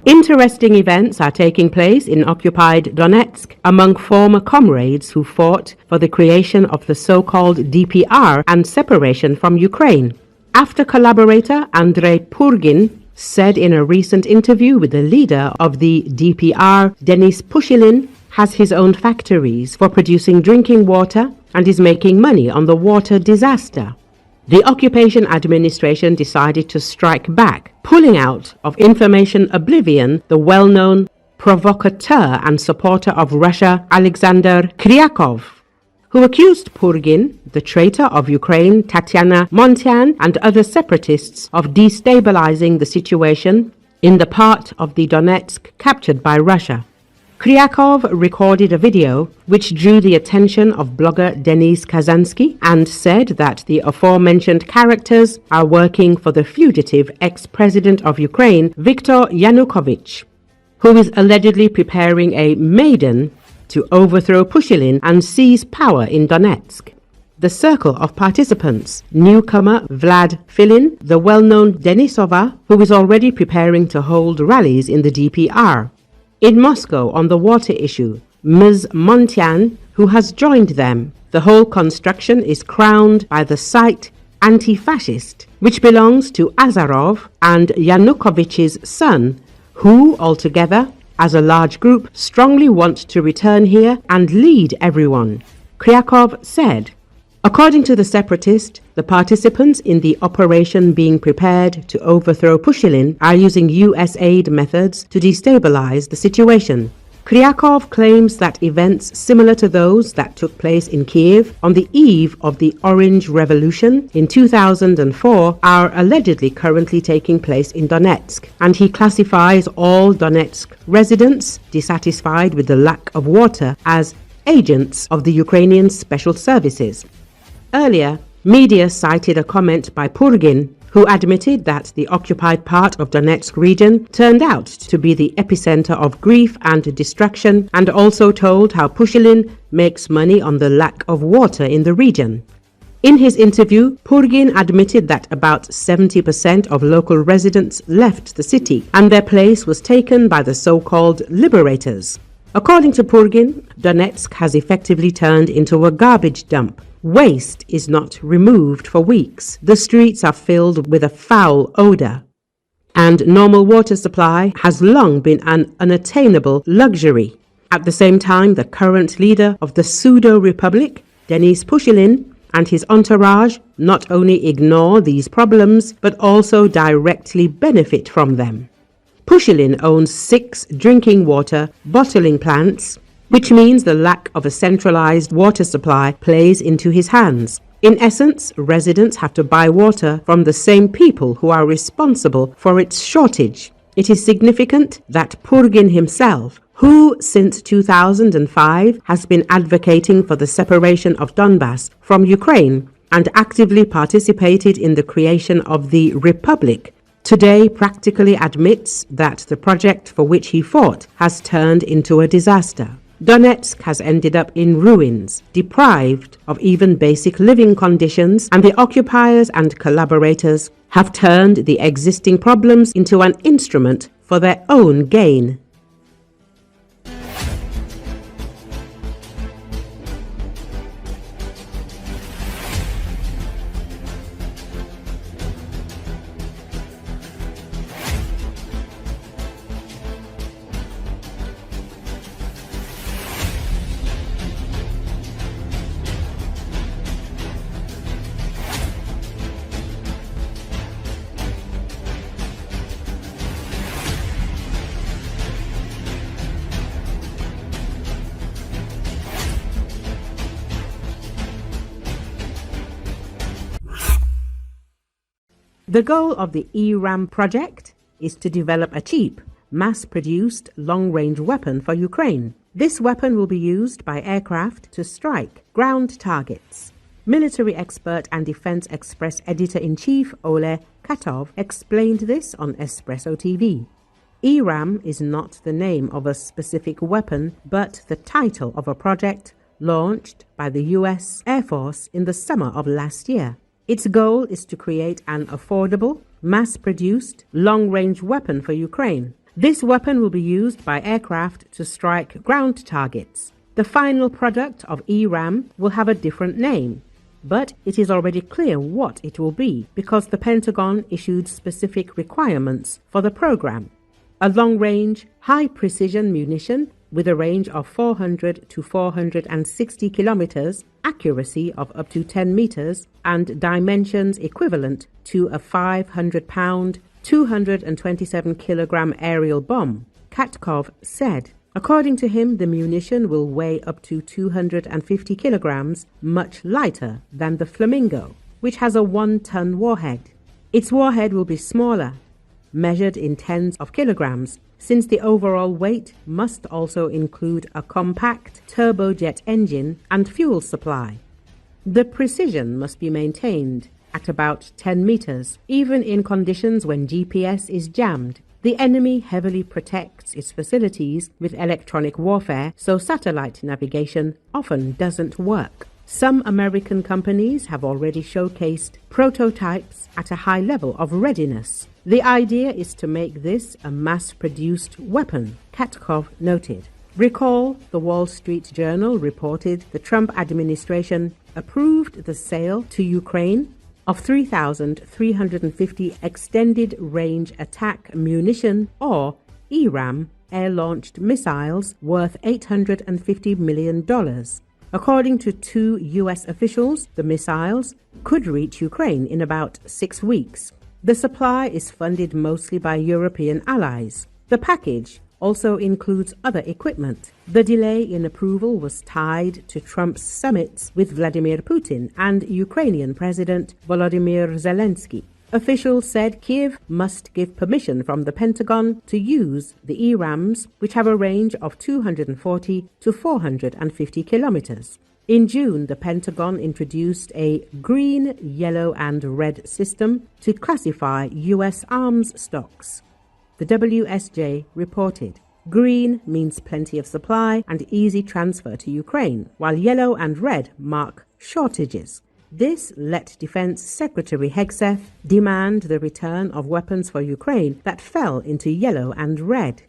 Interesting events are taking place in occupied Donetsk among former comrades who fought for the creation of the so-called DPR and separation from Ukraine. After collaborator Andrey Purgin said in a recent interview with the leader of the DPR, Denis Pushilin, has his own factories for producing drinking water and is making money on the water disaster. The occupation administration decided to strike back, pulling out of information oblivion the well-known provocateur and supporter of Russia Alexander Khryakov, who accused Purgin, the traitor of Ukraine Tatyana Montyan, and other separatists of destabilizing the situation in the part of the Donetsk captured by Russia. Khryakov recorded a video which drew the attention of blogger Denis Kazansky and said that the aforementioned characters are working for the fugitive ex-president of Ukraine Viktor Yanukovych, who is allegedly preparing a Maidan to overthrow Pushilin and seize power in Donetsk. The circle of participants: newcomer Vlad Filin, the well-known Denisova, who is already preparing to hold rallies in the DPR. In Moscow on the water issue, Ms. Montyan, who has joined them. The whole construction is crowned by the site Anti-Fascist, which belongs to Azarov and Yanukovych's son, who, altogether, as a large group, strongly want to return here and lead everyone. Khryakov said, according to the separatist, the participants in the operation being prepared to overthrow Pushilin are using USAID methods to destabilize the situation. Khryakov claims that events similar to those that took place in Kyiv on the eve of the Orange Revolution in 2004 are allegedly currently taking place in Donetsk, and he classifies all Donetsk residents dissatisfied with the lack of water as agents of the Ukrainian special services. Earlier, media cited a comment by Purgin, who admitted that the occupied part of Donetsk region turned out to be the epicenter of grief and destruction, and also told how Pushilin makes money on the lack of water in the region. In his interview, Purgin admitted that about 70% of local residents left the city, and their place was taken by the so-called liberators. According to Purgin, Donetsk has effectively turned into a garbage dump. Waste is not removed for weeks. The streets are filled with a foul odor, and normal water supply has long been an unattainable luxury. At the same time, the current leader of the pseudo-republic, Denis Pushilin, and his entourage not only ignore these problems, but also directly benefit from them. Pushilin owns 6 drinking water bottling plants, which means the lack of a centralized water supply plays into his hands. In essence, residents have to buy water from the same people who are responsible for its shortage. It is significant that Purgin himself, who since 2005 has been advocating for the separation of Donbass from Ukraine and actively participated in the creation of the Republic, today practically admits that the project for which he fought has turned into a disaster. Donetsk has ended up in ruins, deprived of even basic living conditions, and the occupiers and collaborators have turned the existing problems into an instrument for their own gain. The goal of the ERAM project is to develop a cheap, mass-produced long-range weapon for Ukraine. This weapon will be used by aircraft to strike ground targets. Military expert and Defense Express editor-in-chief Ole Katov explained this on Espresso TV. ERAM is not the name of a specific weapon, but the title of a project launched by the US Air Force in the summer of last year. Its goal is to create an affordable, mass-produced, long-range weapon for Ukraine. This weapon will be used by aircraft to strike ground targets. The final product of ERAM will have a different name, but it is already clear what it will be because the Pentagon issued specific requirements for the program. A long-range, high-precision munition with a range of 400 to 460 kilometers, accuracy of up to 10 meters, and dimensions equivalent to a 500-pound, 227-kilogram aerial bomb, Khryakov said. According to him, the munition will weigh up to 250 kilograms, much lighter than the Flamingo, which has a 1-ton warhead. Its warhead will be smaller, measured in tens of kilograms, since the overall weight must also include a compact turbojet engine and fuel supply. The precision must be maintained at about 10 meters, even in conditions when GPS is jammed. The enemy heavily protects its facilities with electronic warfare, so satellite navigation often doesn't work. Some American companies have already showcased prototypes at a high level of readiness. The idea is to make this a mass-produced weapon, Khryakov noted. Recall, the Wall Street Journal reported the Trump administration approved the sale to Ukraine of 3,350 extended-range attack munition, or ERAM, air-launched missiles worth $850 million. According to 2 U.S. officials, the missiles could reach Ukraine in about 6 weeks. The supply is funded mostly by European allies. The package also includes other equipment. The delay in approval was tied to Trump's summits with Vladimir Putin and Ukrainian President Volodymyr Zelensky. Officials said Kyiv must give permission from the Pentagon to use the ERAMs, which have a range of 240 to 450 kilometers. In June, the Pentagon introduced a green, yellow, and red system to classify U.S. arms stocks. The WSJ reported. Green means plenty of supply and easy transfer to Ukraine, while yellow and red mark shortages. This let Defense Secretary Hegseth demand the return of weapons for Ukraine that fell into yellow and red.